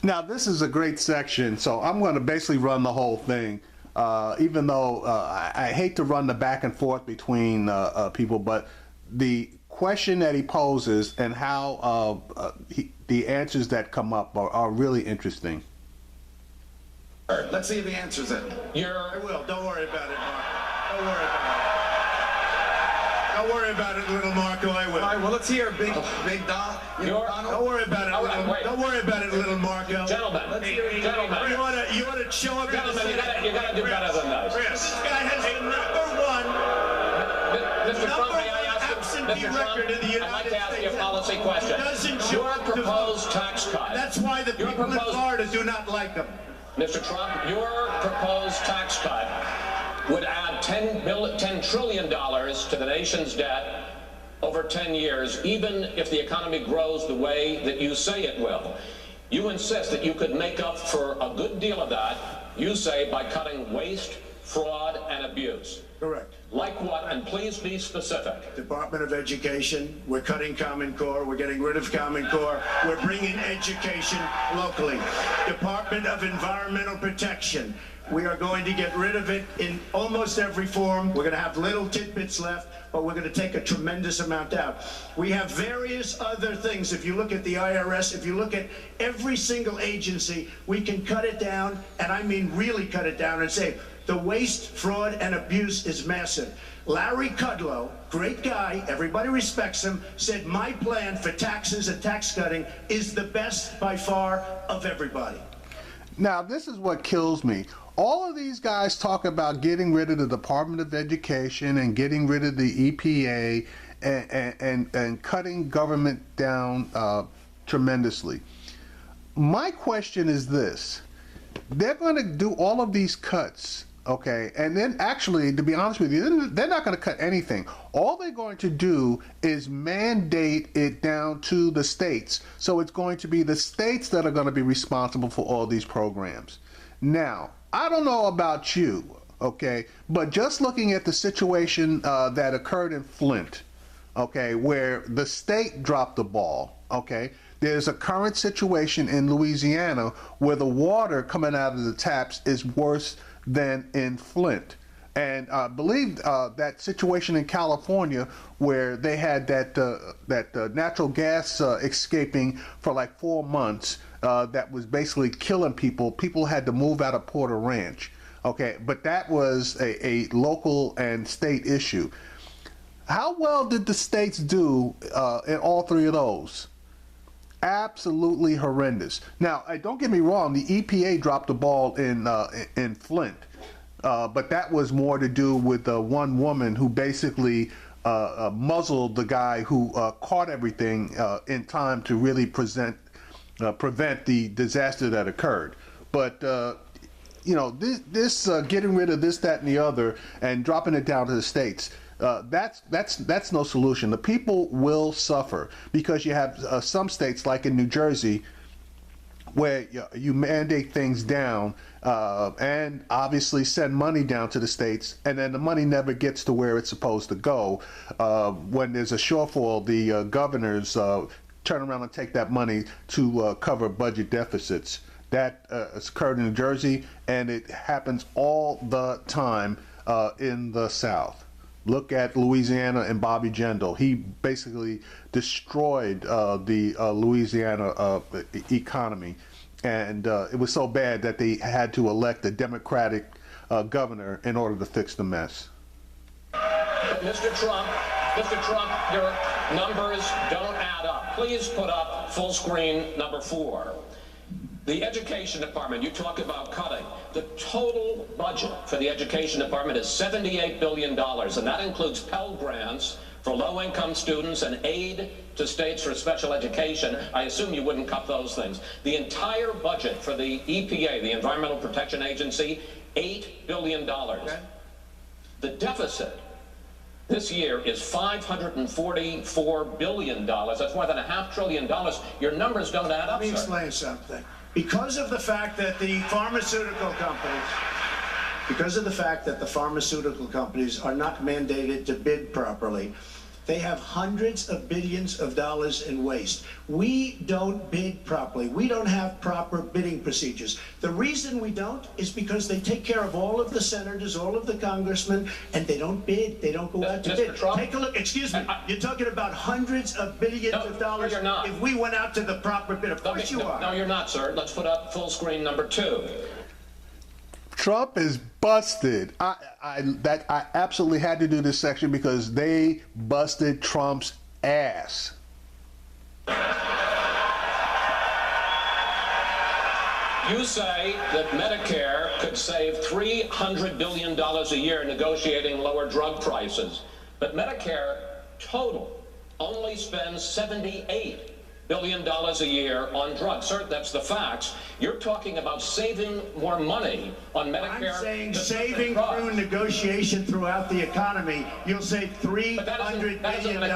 Now, this is a great section, so I'm going to basically run the whole thing. Even though I hate to run the back and forth between people, but the question that he poses and how the answers that come up are really interesting. Let's see if he answers it. I will. Don't worry about it, Mark. Don't worry about it. Don't worry about it, little Marco. I will. All right, well, let's hear Big Don. Don't worry about it, don't worry about it, little Marco. Gentlemen, gentlemen. You ought to show up. Gentlemen, you gotta do better than this. This guy has the number one Mr. Trump, may I ask you, absentee Mr. record in the Trump, I'd like United to ask you a States. policy question. Doesn't show Your up to proposed vote. tax cut. That's why the people in Florida do not like him. Mr. Trump, your proposed tax cut would add $10 trillion to the nation's debt over 10 years, even if the economy grows the way that you say it will. You insist that you could make up for a good deal of that, you say, by cutting waste, fraud, and abuse. Correct. Like what? And please be specific. Department of Education, we're cutting Common Core, we're getting rid of Common Core, we're bringing education locally. Department of Environmental Protection, we are going to get rid of it in almost every form. We're going to have little tidbits left, but we're going to take a tremendous amount out. We have various other things. If you look at the IRS, if you look at every single agency, we can cut it down, and I mean really cut it down, and say the waste, fraud, and abuse is massive. Larry Kudlow, great guy, everybody respects him, said my plan for taxes and tax cutting is the best by far of everybody. Now, this is what kills me. All of these guys talk about getting rid of the Department of Education and getting rid of the EPA and cutting government down tremendously. My question is this. They're going to do all of these cuts, okay, and then actually, to be honest with you, they're not going to cut anything. All they're going to do is mandate it down to the states. So it's going to be the states that are going to be responsible for all these programs. Now, I don't know about you, okay, but just looking at the situation that occurred in Flint, okay, where the state dropped the ball, okay, there's a current situation in Louisiana where the water coming out of the taps is worse than in Flint. And I believe that situation in California where they had that natural gas escaping for like 4 months that was basically killing people. People had to move out of Porter Ranch. Okay, but that was a local and state issue. How well did the states do in all three of those? Absolutely horrendous. Now, don't get me wrong, the EPA dropped the ball in Flint, but that was more to do with one woman who basically muzzled the guy who caught everything in time to really prevent the disaster that occurred. But you know, this getting rid of this, that, and the other, and dropping it down to the states. That's no solution. The people will suffer because you have some states like in New Jersey where you mandate things down and obviously send money down to the states, and then the money never gets to where it's supposed to go. When there's a shortfall, the governors turn around and take that money to cover budget deficits. That has occurred in New Jersey, and it happens all the time in the South. Look at Louisiana and Bobby Jindal. He basically destroyed the Louisiana economy, and it was so bad that they had to elect a Democratic governor in order to fix the mess. Mr. Trump, your numbers don't add up. Please put up full screen number 4. The Education Department, you talk about cutting. The total budget for the Education Department is $78 billion, and that includes Pell Grants for low-income students and aid to states for special education. I assume you wouldn't cut those things. The entire budget for the EPA, the Environmental Protection Agency, $8 billion. Okay. The deficit this year is $544 billion. That's more than $500 billion. Your numbers don't add up, Let me sir. explain something. Because of the fact that the pharmaceutical companies are not mandated to bid properly, They have hundreds of billions of dollars in waste. We don't bid properly. We don't have proper bidding procedures. The reason we don't is because they take care of all of the senators, all of the congressmen, and they don't bid. They don't go out to Mr. bid. Trump? Take a look. Excuse me. You're talking about hundreds of billions of dollars. No, you're not. If we went out to the proper bid, of course you are. No, you're not, sir. Let's put up full screen number 2. Trump is busted. I absolutely had to do this section because they busted Trump's ass. You say that Medicare could save $300 billion a year negotiating lower drug prices, but Medicare total only spends $78 billion a year on drugs. Sir, that's the facts. You're talking about saving more money on Medicare. I'm saying saving through negotiation throughout the economy, you'll save $300 billion a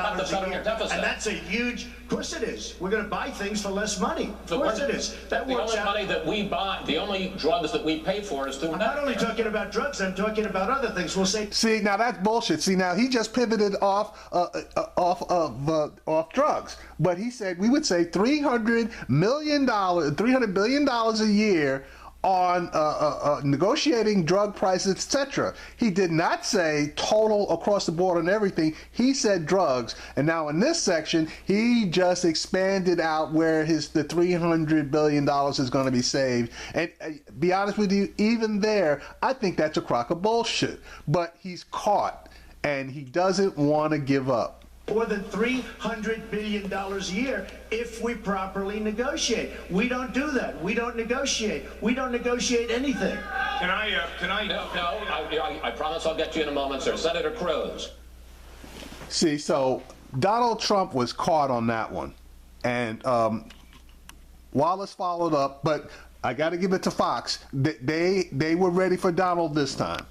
year. And that's a huge, of course it is. We're going to buy things for less money. Of course it is. That works out. The only money that we buy, the only drugs that we pay for is through Medicare. I'm not only talking about drugs, I'm talking about other things. We'll say. See, now that's bullshit. See, now he just pivoted off drugs, but he said we would say $300 billion a year on negotiating drug prices, etc. He did not say total across the board on everything. He said drugs. And now in this section, he just expanded out where the $300 billion is going to be saved. And be honest with you, even there, I think that's a crock of bullshit. But he's caught, and he doesn't want to give up. More than $300 billion a year if we properly negotiate. We don't do that. We don't negotiate. We don't negotiate anything. Can I? No, I promise I'll get to you in a moment, sir. Senator Cruz. See, so Donald Trump was caught on that one. And Wallace followed up, but I got to give it to Fox. They were ready for Donald this time.